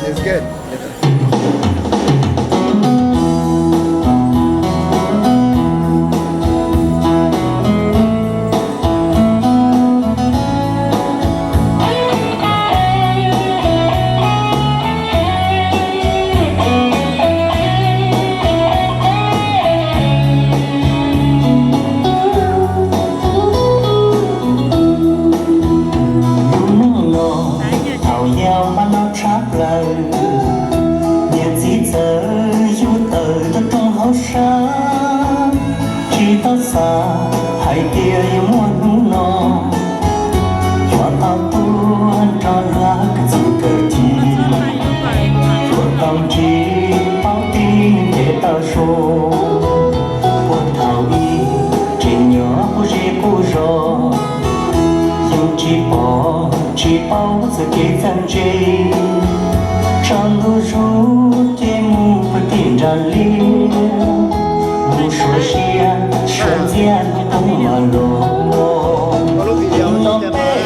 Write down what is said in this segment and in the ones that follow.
It's good. chỉ ta xa hai tia yêu muốn nó cho ta tuôn cho lá cái gì cơ chi cho tao chỉ bao tin để ta số buồn thao đi chỉ nhỏ của gì của gió nhưng chỉ bao giờ kể rằng gì trong đôi ru thêm một phần tin ra liền sửa xia sửa gian không mà lo nó bé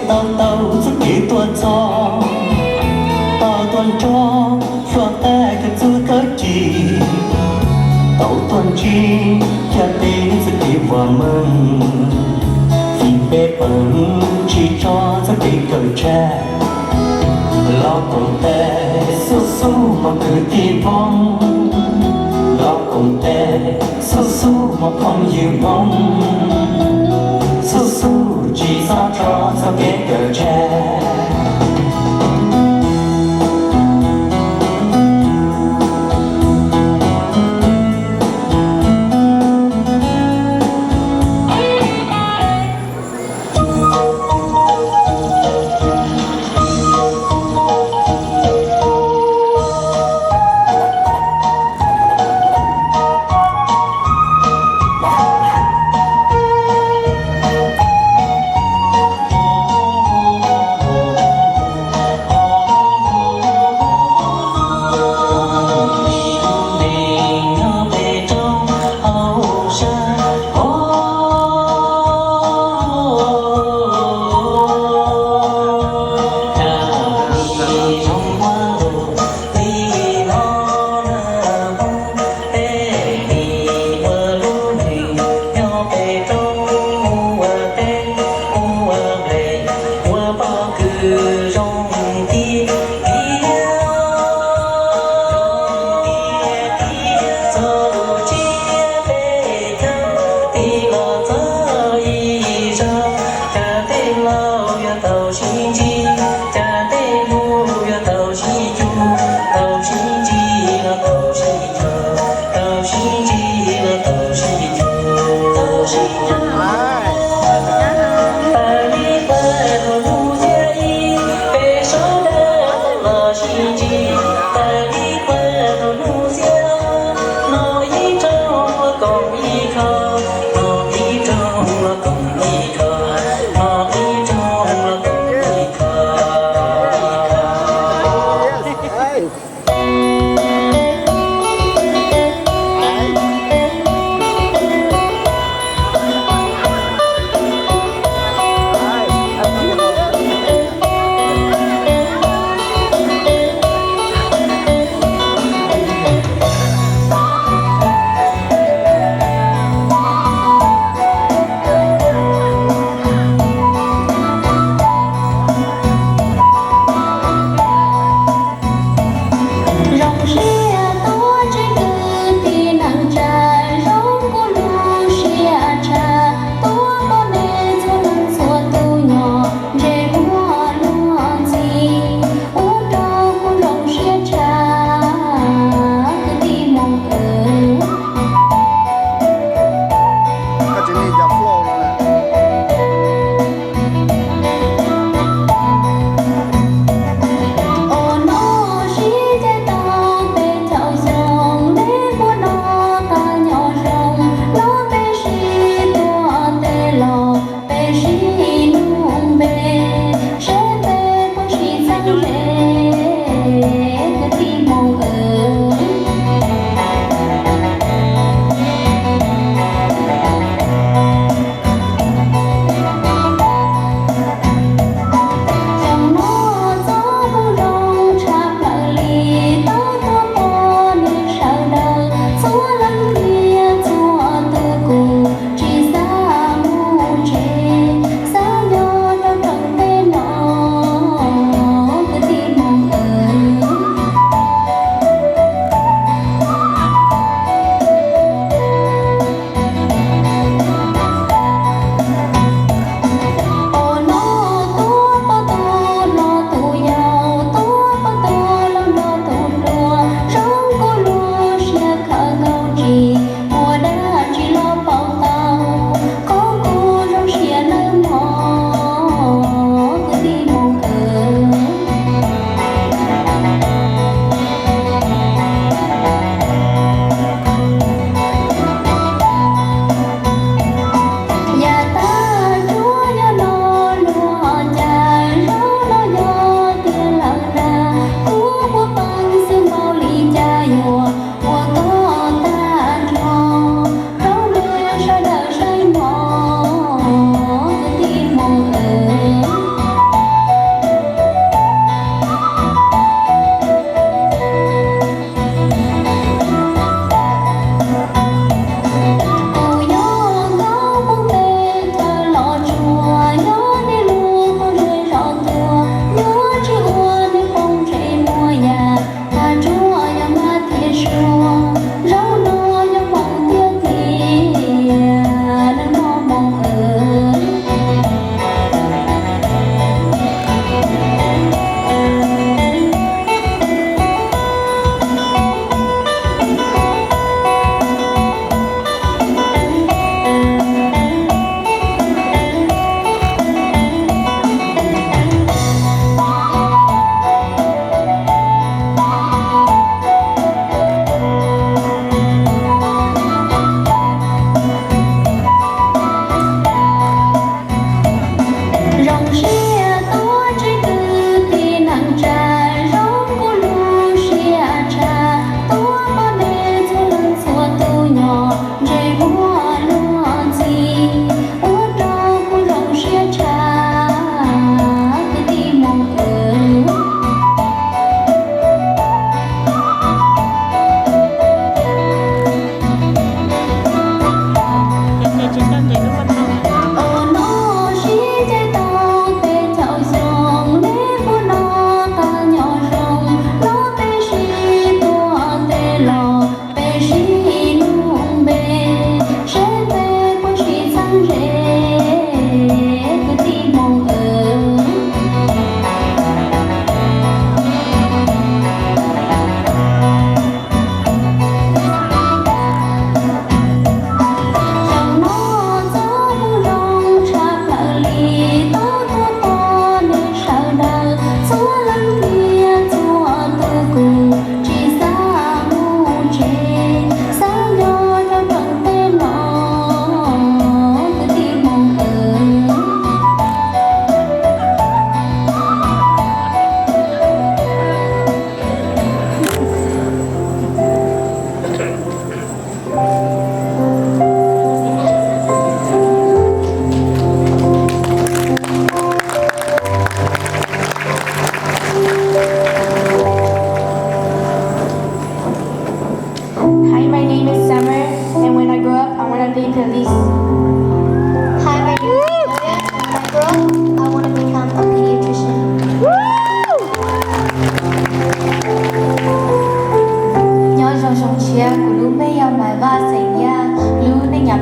tao tao giúp đi tuần gió tao tuần cho tay cái chú cất chi tao tuần chi cho đến giúp đi vào mừng vì bé bẩn chỉ cho giúp đi cởi tre lo cùng té su su mà cứ đi vong lo cùng té su su mà không yêu bóng su su chỉ sao cho cái cờ tre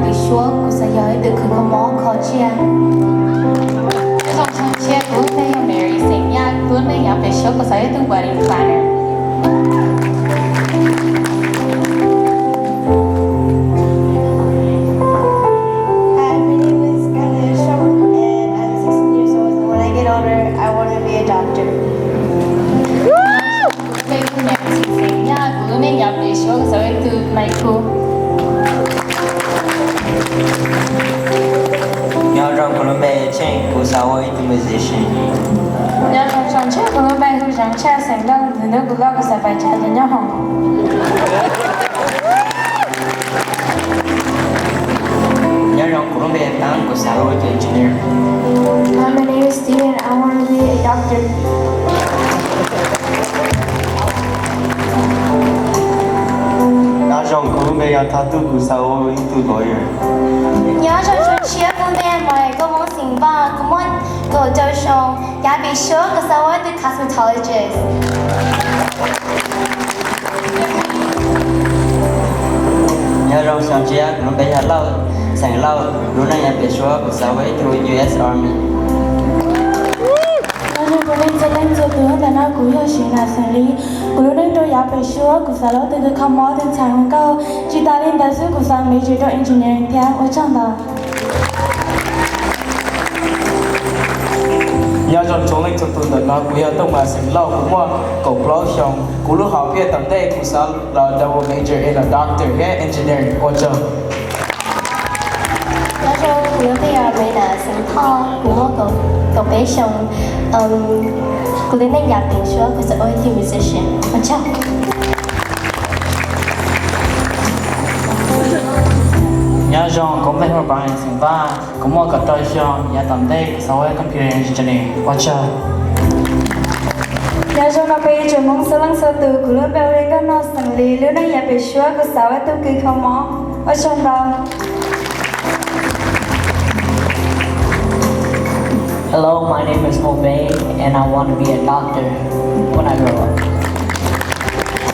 bị xuống của sẽ giới từ cứ có mó khó chia trong trong chia của đây là Mary sinh nhạc của đây là bị xuống của sẽ từ wedding planner. Nhớ rằng con bé trên của xã hội từ musician. Nhớ rằng trong chiếc của bé hữu rằng cha sành đông từ nước của lo của sẽ phải trả cho nhau hồng. Nhớ rằng con bé tăng của xã hội từ engineer. My name is Steven. I want to be a doctor. Nhớ rằng con bé thao tu của xã hội từ lawyer. Nhớ rằng trong chiếc của bé mà có muốn sinh ba, có muốn có cho xong, ya bị sure của xã hội từ cosmetologist. Nhớ rằng sáng chiếc con bé nhà lâu, sáng lâu, lúc này nhà bị sure của xã hội từ US Army. Cô nên cho nên cho tướng là nó cũng hiểu chuyện là xử lý. Cô nên tôi đã phải sửa của xã hội từ cái không mót đến trái hồng cao. Chỉ ta lên đại sứ của xã major do engineering theo ở trong đó. Nhớ rằng chúng mình thực tuần nó cũng hiểu tông mà sinh lâu cũng mà cũng lâu xong cũng lúc học biết tầm đây cũng sao là double major in a doctor and engineering ở trong. Nhớ rằng cô bây giờ về là sinh thọ của cậu bé xong cô nên nhập tiền sửa của xã hội từ musician ở trong. Nhớ rằng cũng mấy bạn bạn sinh ba cũng mà cả tôi xong nhà tầm đây xã hội computer engineering ở trong. Nhớ rằng nó bây giờ mong sẽ lắng sợ từ của lớp béo lên các nó xử lý lúc này nhập về sửa của xã hội từ cái không mót ở trong đó. Hello, my name is Obey and I want to be a doctor when I grow up.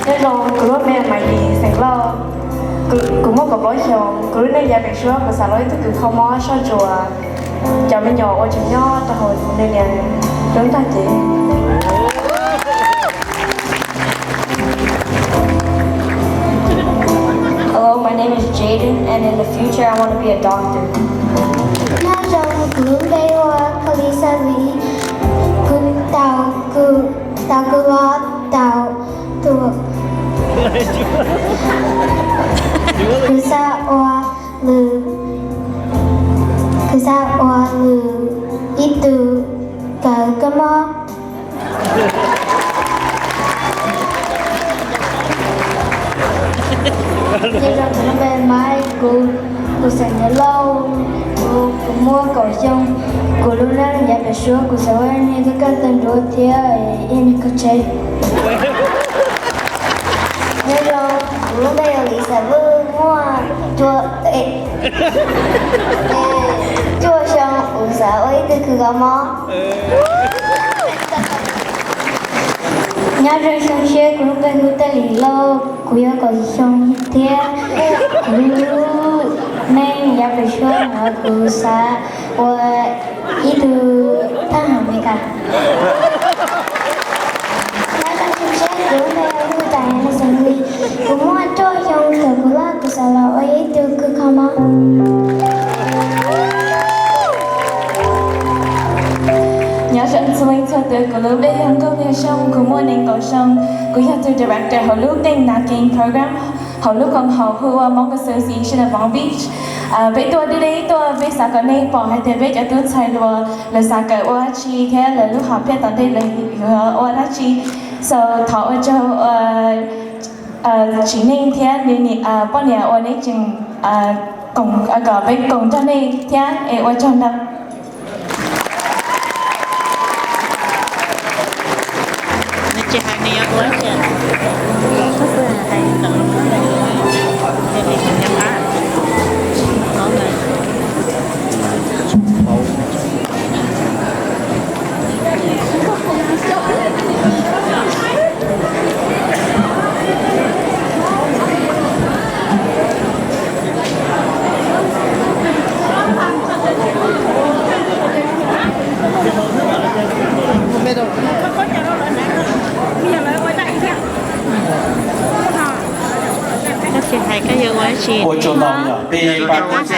Nhớ rằng của lớp mẹ mày đi sinh lâu cũng một cái bó xong cứ nên gia đình sửa và xã hội từ không mót cho chùa cho mình nhỏ ở trường nhỏ cho hồi nên là chúng ta chỉ. Hello, my name is Jaden and in the future I want to be a doctor. Nhớ rằng cứ bây hoa khali sa lý cứ tàu cứ lo tàu thuộc cứ sa hoa lư itu cái mò Nhớ rằng nó bên mai cô sẽ nhớ lâu cô mua cầu xong cô lúc nào nhà phải sửa cô sẽ quay như cái tên đồ thì in cái chơi nhớ rằng lúc bây giờ lý sẽ vừa mua chua xong uống xã ấy từ cứ gõ mó nhớ rằng xong xe của lúc bây giờ ta lý lâu cô yêu cầu xong thế nên nhà phải sửa nó cô sẽ itu tahan mereka. Masa sukses dulu aku tanya sendiri. Semua cowok yang tergolak kesalah itu ke kamar. Nhớ rằng swing cho từ của lúc đây không có việc xong của mua nên cầu xong của nhà từ director hồi lúc đang là game program hồi lúc còn học Hua Monk Association of Long Beach. Vậy tôi đi đây tôi với xã hội này bỏ hai thế với cho tôi chạy lùa là xã hội ở chi thế là lúc học biết tới đây là ở chi so thọ cho chỉ nên thế nên bao nhiêu ở đây chừng cùng ở với cùng cho nên thế ở trong đó. Chị hàng này ăn quá kìa. Rất là hay tự để mình nhập á. Có này. 我做到了，被把国家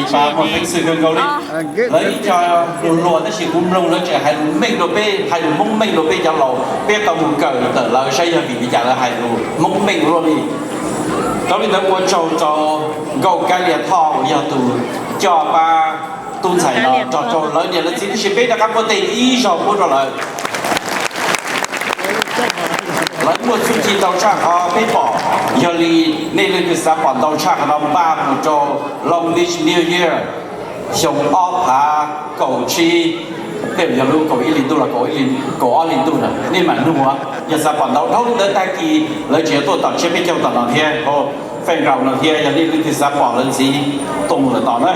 把我们是个高丽，lấy cho luôn nó chỉ cũng luôn nó chỉ hay mình rồi bị hay mong mình rồi bị cho lâu bị tao muốn cởi từ lời xây ra vì bây giờ là hay luôn mong mình luôn đi đó là nó cho gầu cái liền thọ của nhà tù cho ba tuân sai nó cho lớn nhà nó chỉ biết là các vấn đề ý rồi muốn rồi lại lấy một số chi tàu trang họ bị bỏ giờ đi nên là cái sản phẩm tàu trang nó ba một cho Long Beach New Year xong ốp hà cầu chi để giờ luôn cầu 1 đô là cầu 2 đô là nên mà mua giờ sản phẩm tàu thông đến tay kỳ lấy chế tôi tàu chế biết trong tàu nào thế họ phải gạo nào thế giờ đi cái sản phẩm lên gì tung là tàu đấy